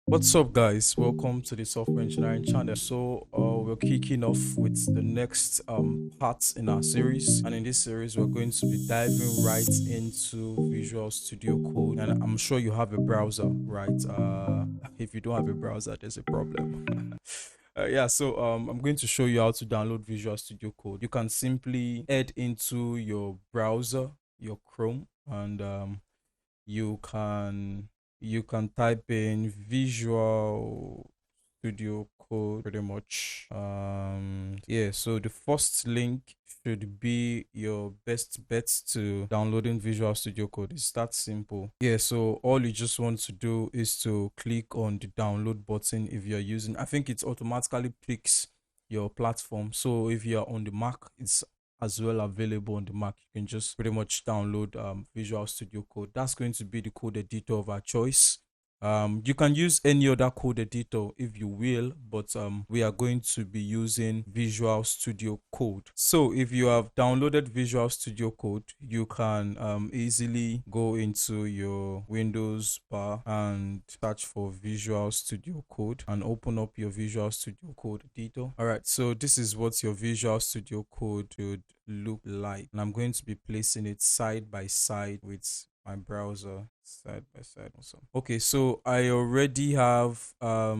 What's up, guys? Welcome to the Software Engineering channel. We're kicking off with the next part in our series, and in this series, we're going to be diving right into Visual Studio Code. And I'm sure you have a browser, right? If you don't have a browser, there's a problem. I'm going to show you how to download Visual Studio Code. You can simply head into your browser, your Chrome, and you can you can type in Visual Studio Code pretty much. So the first link should be your best bet to downloading Visual Studio Code. It's that simple. So all you just want to do is to click on the download button. If you're using, I think it automatically picks your platform. So if you're on the Mac, it's as well available on the Mac. You can just pretty much download Visual Studio Code. That's going to be the code editor of our choice. You can use any other code editor if you will, but we are going to be using Visual Studio Code. So if you have downloaded Visual Studio Code, you can easily go into your Windows bar and search for Visual Studio Code and open up your Visual Studio Code editor. All right, so this is what your Visual Studio Code would look like, and I'm going to be placing it side by side with my browser, side by side. Awesome. Okay, so I already have a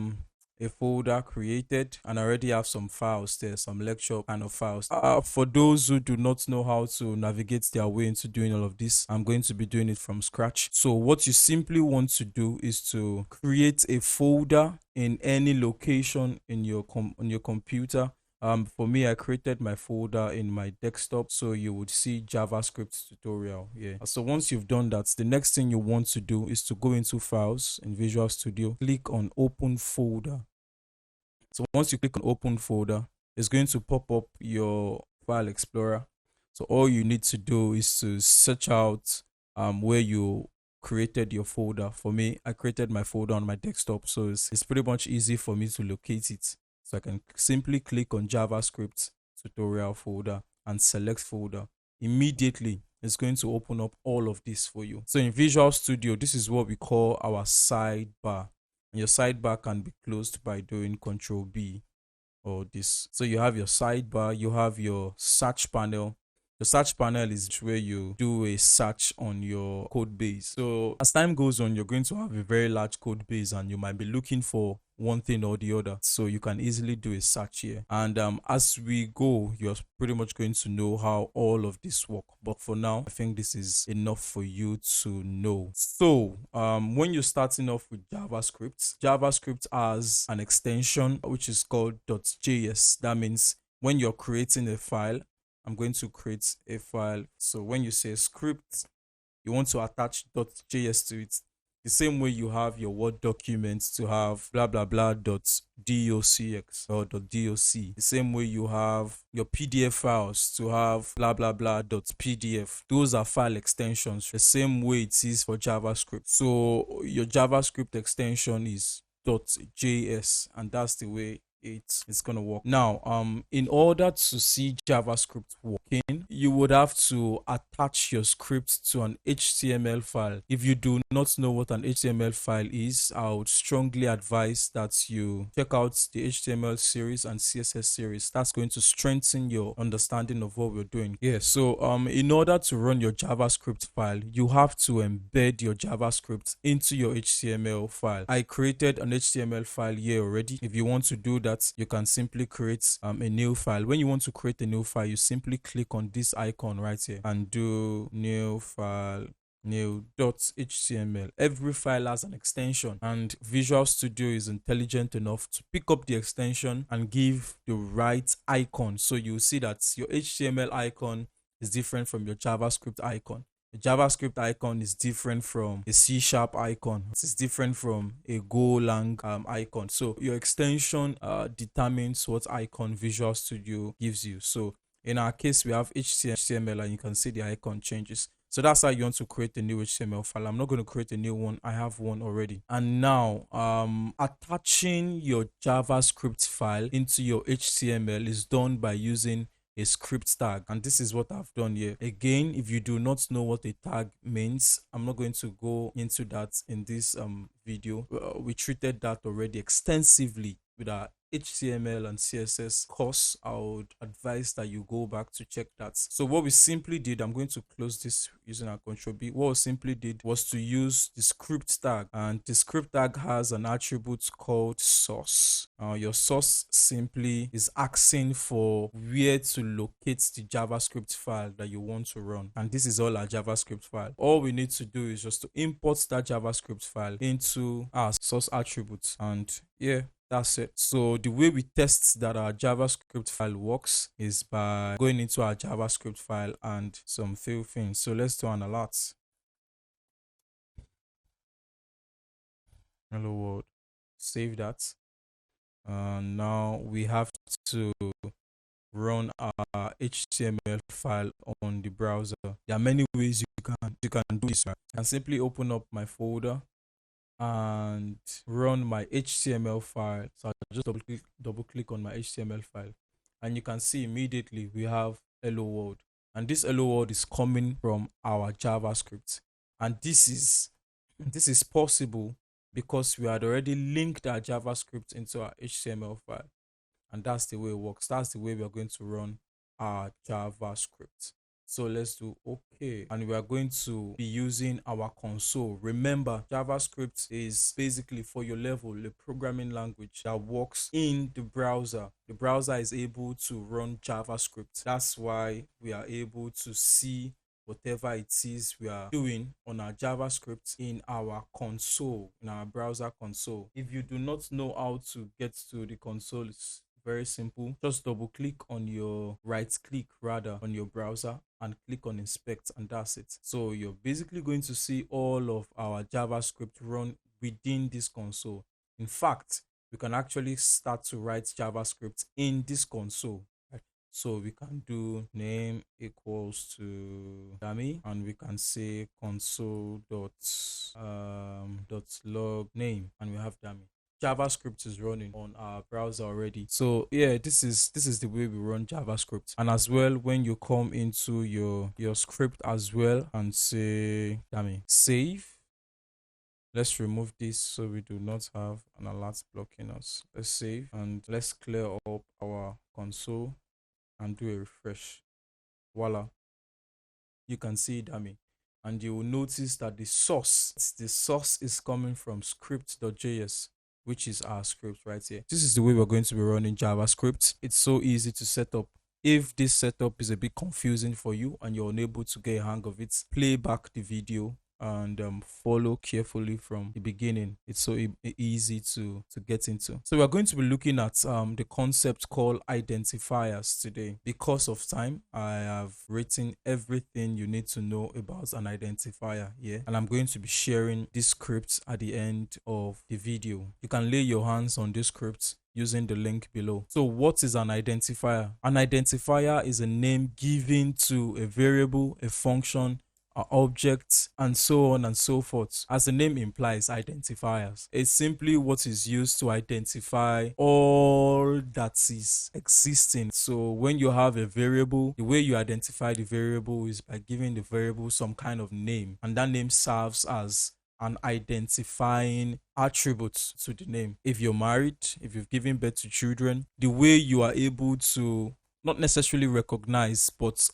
folder created, and I already have some files there, some lecture kind of files. For those who do not know how to navigate their way into doing all of this, I'm going to be doing it from scratch. So what you simply want to do is to create a folder in any location in your on your computer. For me, I created my folder in my desktop, so you would see JavaScript tutorial. So once you've done that, the next thing you want to do is to go into files in Visual Studio, click on open folder. So once you click on open folder, it's going to pop up your file explorer. So all you need to do is to search out where you created your folder. For me, I created my folder on my desktop, so it's pretty much easy for me to locate it. So I can simply click on JavaScript tutorial folder and select folder. Immediately, it's going to open up all of this for you. So in Visual Studio, this is what we call our sidebar. And your sidebar can be closed by doing Control B or this. So you have your sidebar, you have your search panel. The search panel is where you do a search on your code base. So as time goes on, you're going to have a very large code base, and you might be looking for one thing or the other. So you can easily do a search here. And as we go, you're pretty much going to know how all of this work. But for now, I think this is enough for you to know. So when you're starting off with JavaScript has an extension which is called .js. That means when you're creating a file, I'm going to create a file. So when you say script, you want to attach .js to it. The same way you have your Word document to have blah blah blah .docx or .doc. The same way you have your PDF files to have blah blah blah .pdf. Those are file extensions. The same way it is for JavaScript. So your JavaScript extension is .js, and that's the way it's gonna work. Now in order to see JavaScript working, you would have to attach your script to an HTML file. If you do not know what an HTML file is, I would strongly advise that you check out the HTML series and CSS series. That's going to strengthen your understanding of what we're doing. So in order to run your JavaScript file, you have to embed your JavaScript into your HTML file. I created an HTML file here already. If you want to do that, you can simply create a new file. When you want to create a new file, you simply click on this icon right here and do new file, new .html. Every file has an extension, and Visual Studio is intelligent enough to pick up the extension and give the right icon. So you see that your HTML icon is different from your JavaScript icon. The JavaScript icon is different from a C# icon. It's different from a Golang icon. So your extension determines what icon Visual Studio gives you. So in our case, we have HTML, and you can see the icon changes. So that's how you want to create a new HTML file. I'm not going to create a new one. I have one already. And now attaching your JavaScript file into your HTML is done by using a script tag, and this is what I've done here. Again, if you do not know what a tag means, I'm not going to go into that in this video. We treated that already extensively with our HTML and CSS course. I would advise that you go back to check that. So what we simply did, I'm going to close this using our Control B. What we simply did was to use the script tag, and the script tag has an attribute called source. Your source simply is asking for where to locate the JavaScript file that you want to run, and this is all our JavaScript file. All we need to do is just to import that JavaScript file into our source attributes, and yeah, that's it. So the way we test that our JavaScript file works is by going into our JavaScript file and some few things. So let's do an alert. Hello world. Save that. Now we have to run our HTML file on the browser. There are many ways you can do this. Right? I can simply open up my folder and run my HTML file. So I'll just double click on my HTML file, and you can see immediately we have hello world, and this hello world is coming from our JavaScript, and this is possible because we had already linked our JavaScript into our HTML file, and that's the way it works. That's the way we are going to run our JavaScript. So let's do OK, and we are going to be using our console. Remember, JavaScript is basically, for your level, a programming language that works in the browser. The browser is able to run JavaScript. That's why we are able to see whatever it is we are doing on our JavaScript in our console, in our browser console. If you do not know how to get to the console, it's very simple. Just double click on your on your browser and click on inspect, and that's it. So you're basically going to see all of our JavaScript run within this console. In fact, we can actually start to write JavaScript in this console. So we can do name equals to dummy, and we can say console dot log name, and we have dummy. JavaScript is running on our browser already. So yeah, this is the way we run JavaScript. And as well, when you come into your script as well and say save, let's remove this so we do not have an alert blocking us. Let's save and let's clear up our console and do a refresh. Voila, you can see dummy, and you will notice that the source is coming from script.js, which is our script right here. This is the way we're going to be running JavaScript. It's so easy to set up. If this setup is a bit confusing for you and you're unable to get a hang of it, play back the video and follow carefully from the beginning. It's so easy to get into. So we're going to be looking at the concept called identifiers today. Because of time, I have written everything you need to know about an identifier here, and I'm going to be sharing this script at the end of the video. You can lay your hands on this script using the link below. So what is an identifier? An identifier is a name given to a variable, a function, objects, and so on and so forth. As the name implies, identifiers. It's simply what is used to identify all that is existing. So when you have a variable, the way you identify the variable is by giving the variable some kind of name, and that name serves as an identifying attribute to the name. If you're married, if you've given birth to children, the way you are able to not necessarily recognize but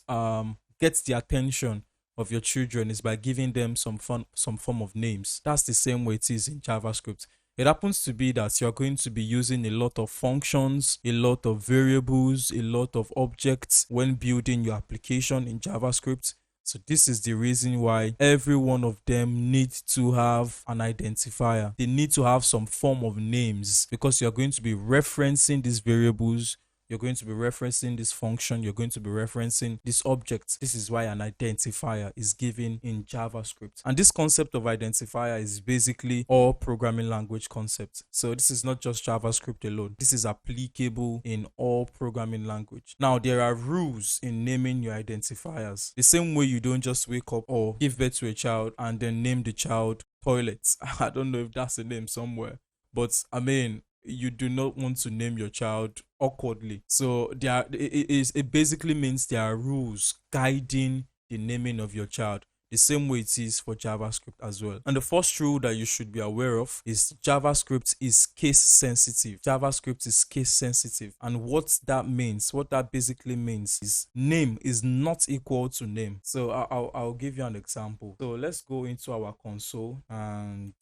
get the attention of your children is by giving them some form of names. That's the same way it is in JavaScript. It happens to be that you're going to be using a lot of functions, a lot of variables, a lot of objects when building your application in JavaScript. So this is the reason why every one of them needs to have an identifier. They need to have some form of names because you're going to be referencing these variables. You're going to be referencing this function. You're going to be referencing this object. This is why an identifier is given in JavaScript. And this concept of identifier is basically all programming language concepts. So this is not just JavaScript alone. This is applicable in all programming language. Now, there are rules in naming your identifiers. The same way you don't just wake up or give birth to a child and then name the child Toilets. I don't know if that's a name somewhere. But I mean, you do not want to name your child awkwardly. So it basically means there are rules guiding the naming of your child, the same way it is for JavaScript as well. And the first rule that you should be aware of is JavaScript is case sensitive. JavaScript is case sensitive. And what that means, what that basically means is name is not equal to name. So I'll give you an example. So let's go into our console and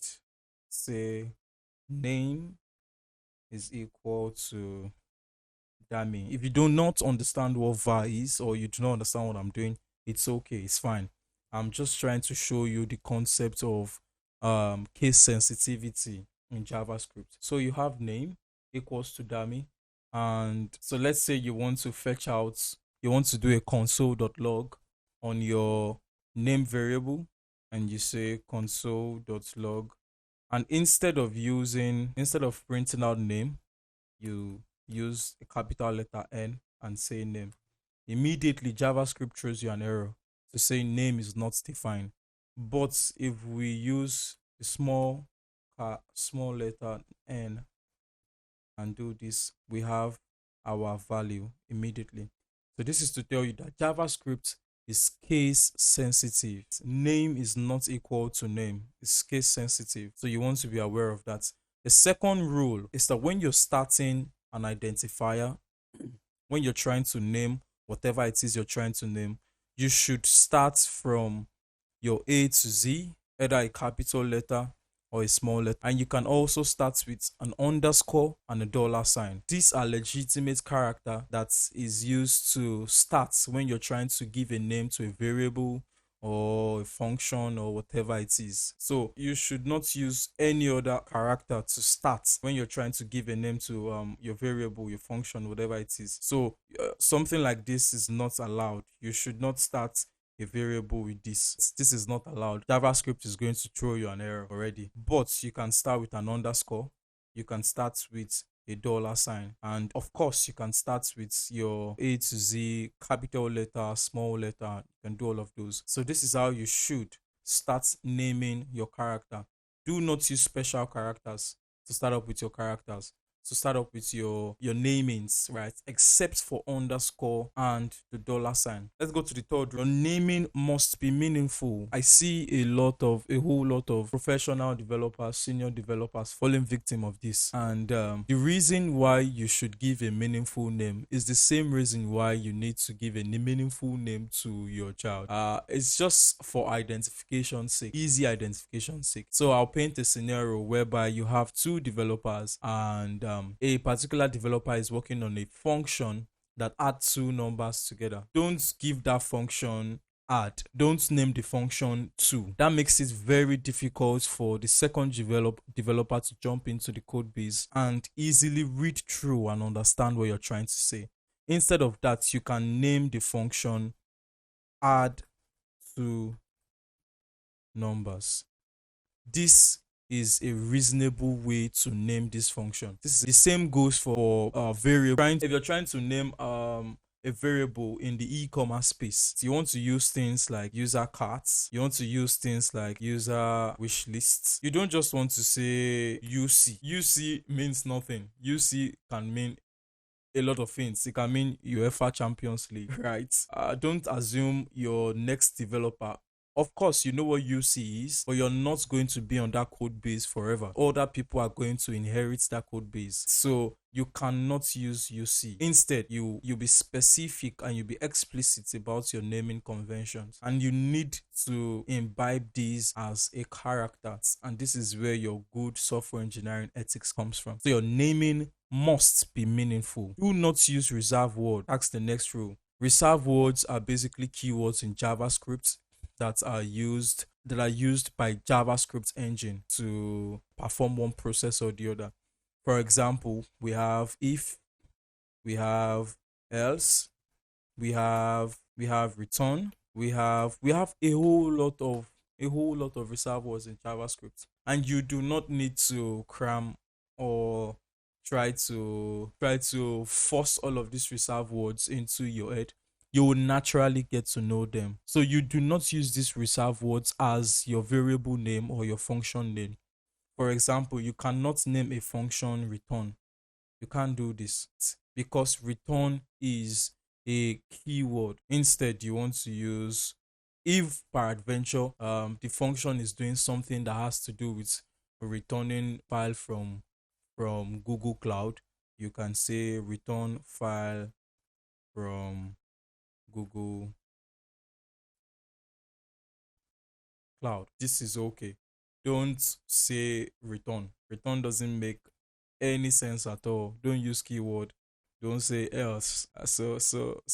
say name is equal to dummy. If you do not understand what var is, or you do not understand what I'm doing, it's okay, it's fine. I'm just trying to show you the concept of case sensitivity in JavaScript. So you have name equals to dummy, and so let's say you want to fetch out, you want to do a console.log on your name variable, and you say console.log, and instead of printing out name, you use a capital letter N and say name. Immediately JavaScript throws you an error to say name is not defined. But if we use a small letter N and do this, we have our value immediately. So this is to tell you that JavaScript is case sensitive. Name is not equal to name. It's case sensitive. So you want to be aware of that. The second rule is that when you're starting an identifier, when you're trying to name whatever it is you're trying to name, you should start from your A to Z, either a capital letter or a small letter. And you can also start with an underscore and a dollar sign. These are legitimate character that is used to start when you're trying to give a name to a variable or a function or whatever it is. So you should not use any other character to start when you're trying to give a name to your variable, your function, whatever it is. So something like this is not allowed. You should not start a variable with this. This is not allowed. JavaScript is going to throw you an error already. But you can start with an underscore. You can start with a dollar sign, and of course you can start with your A to Z, capital letter, small letter. You can do all of those. So this is how you should start naming your character. Do not use special characters to start up with your characters, to start up with your namings, right? Except for underscore and the dollar sign. Let's go to the third rule. Your naming must be meaningful. I see a whole lot of professional developers, senior developers falling victim of this. And the reason why you should give a meaningful name is the same reason why you need to give a meaningful name to your child. It's just for identification's sake, easy identification's sake. So I'll paint a scenario whereby you have two developers, and a particular developer is working on a function that adds two numbers together. Don't give that function add. Don't name the function to. That makes it very difficult for the second developer to jump into the code base and easily read through and understand what you're trying to say. Instead of that, you can name the function add two numbers. This is a reasonable way to name this function. This is the same goes for variable. If you're trying to name a variable in the e-commerce space, you want to use things like user carts, you want to use things like user wish lists. You don't just want to say UC. UC means nothing. UC can mean a lot of things. It can mean UEFA Champions League, right? Don't assume your next developer, of course, you know what UC is, but you're not going to be on that code base forever. Other people are going to inherit that code base. So you cannot use UC. Instead, you be specific and you be explicit about your naming conventions. And you need to imbibe these as a character. And this is where your good software engineering ethics comes from. So your naming must be meaningful. Do not use reserved word. That's the next rule. Reserved words are basically keywords in JavaScript that are used by JavaScript engine to perform one process or the other. For example, we have if, we have else, we have return, we have a whole lot of reserved words in JavaScript, and you do not need to cram or try to force all of these reserved words into your head. You will naturally get to know them. So you do not use these reserved words as your variable name or your function name. For example, you cannot name a function return. You can't do this. because return is a keyword. Instead, you want to use, if peradventure the function is doing something that has to do with returning file from Google Cloud, you can say return file from Google Cloud. This is okay. Don't say return. Return doesn't make any sense at all. Don't use keyword. Don't say else. So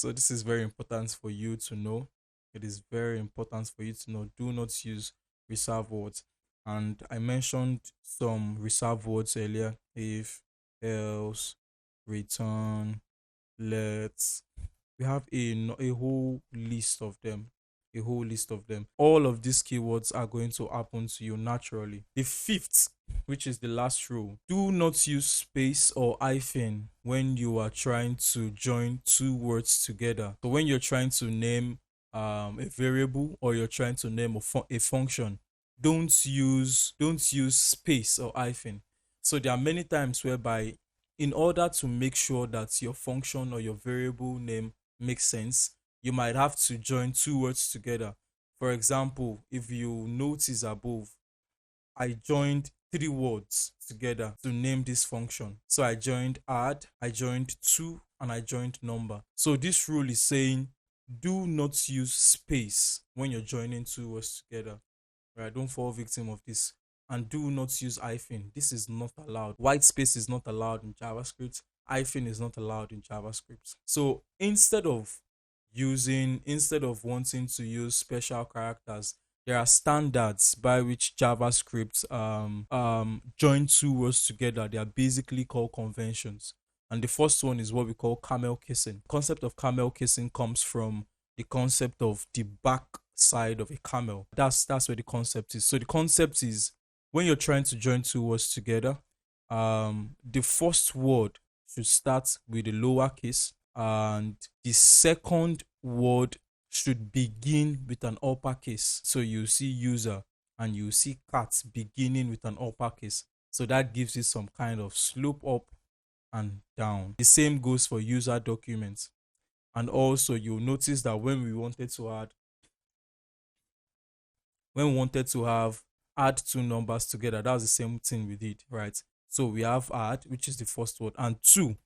this is very important for you to know. It is very important for you to know. Do not use reserve words. And I mentioned some reserve words earlier. If, else, return, let's. We have a whole list of them. A whole list of them. All of these keywords are going to happen to you naturally. The fifth, which is the last rule, do not use space or hyphen when you are trying to join two words together. So when you're trying to name a variable, or you're trying to name a function, don't use space or hyphen. So there are many times whereby, in order to make sure that your function or your variable name makes sense, you might have to join two words together. For example, if you notice above, I joined three words together to name this function. So I joined add, I joined to, and I joined number. So this rule is saying, do not use space when you're joining two words together. Right? Don't fall victim of this. And do not use hyphen. This is not allowed. White space is not allowed in JavaScript. Hyphen is not allowed in JavaScript. So instead of wanting to use special characters, there are standards by which JavaScript join two words together. They are basically called conventions. And the first one is what we call camel kissing. Concept of camel kissing comes from the concept of the back side of a camel. That's where the concept is. So the concept is, when you're trying to join two words together, the first word should start with a lowercase, and the second word should begin with an uppercase. So you see user and you see cat beginning with an uppercase. So that gives it some kind of slope up and down. The same goes for user documents. And also you'll notice that when we wanted to add two numbers together, that's the same thing we did, right? So we have add, which is the first word, and two,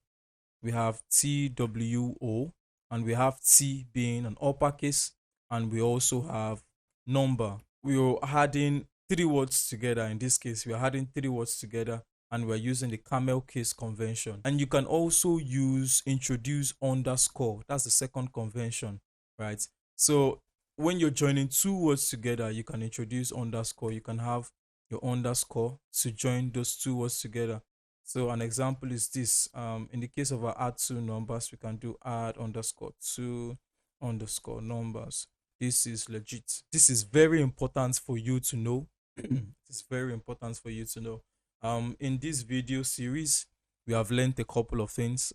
we have TWO, and we have T being an uppercase, and we also have number. We are adding three words together. In this case, we are adding three words together, and we're using the camel case convention. And you can also introduce underscore. That's the second convention, right? So when you're joining two words together, you can introduce underscore. You can have your underscore to join those two words together. So an example is this. In the case of our add two numbers, we can do add underscore two underscore numbers. This is legit. This is very important for you to know. It's very important for you to know. In this video series, we have learned a couple of things.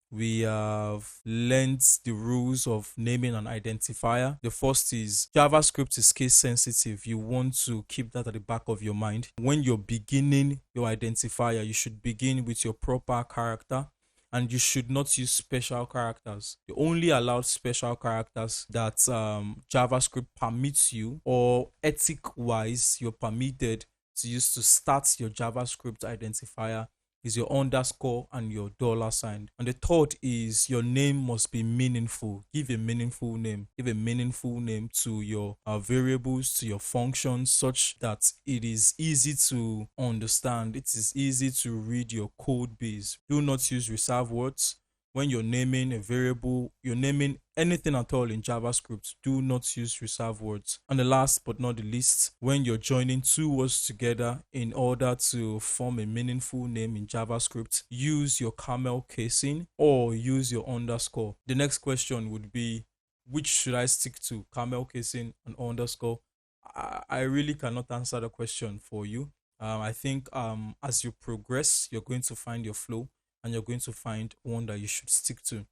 We have learned the rules of naming an identifier. The first is JavaScript is case sensitive. You want to keep that at the back of your mind. When you're beginning your identifier, you should begin with your proper character, and you should not use special characters. You only allow special characters that JavaScript permits you, or ethic-wise, you're permitted to use to start your JavaScript identifier, is your underscore and your $sign. And the third is your name must be meaningful. Give a meaningful name. Give a meaningful name to your variables, to your functions, such that it is easy to understand. It is easy to read your code base. Do not use reserved words. When you're naming a variable, you're naming anything at all in JavaScript, do not use reserved words. And the last but not the least, when you're joining two words together in order to form a meaningful name in JavaScript, use your camel casing or use your underscore. The next question would be, which should I stick to, camel casing and underscore? I really cannot answer the question for you. I think as you progress, you're going to find your flow, and you're going to find one that you should stick to.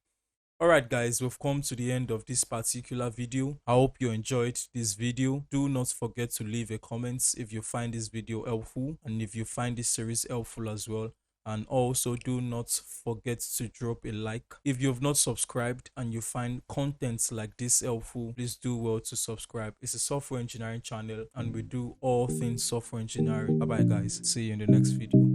Alright guys, we've come to the end of this particular video. I hope you enjoyed this video. Do not forget to leave a comment if you find this video helpful, and if you find this series helpful as well. And also do not forget to drop a like. If you have not subscribed and you find content like this helpful, please do well to subscribe. It's a software engineering channel and we do all things software engineering. Bye bye guys, see you in the next video.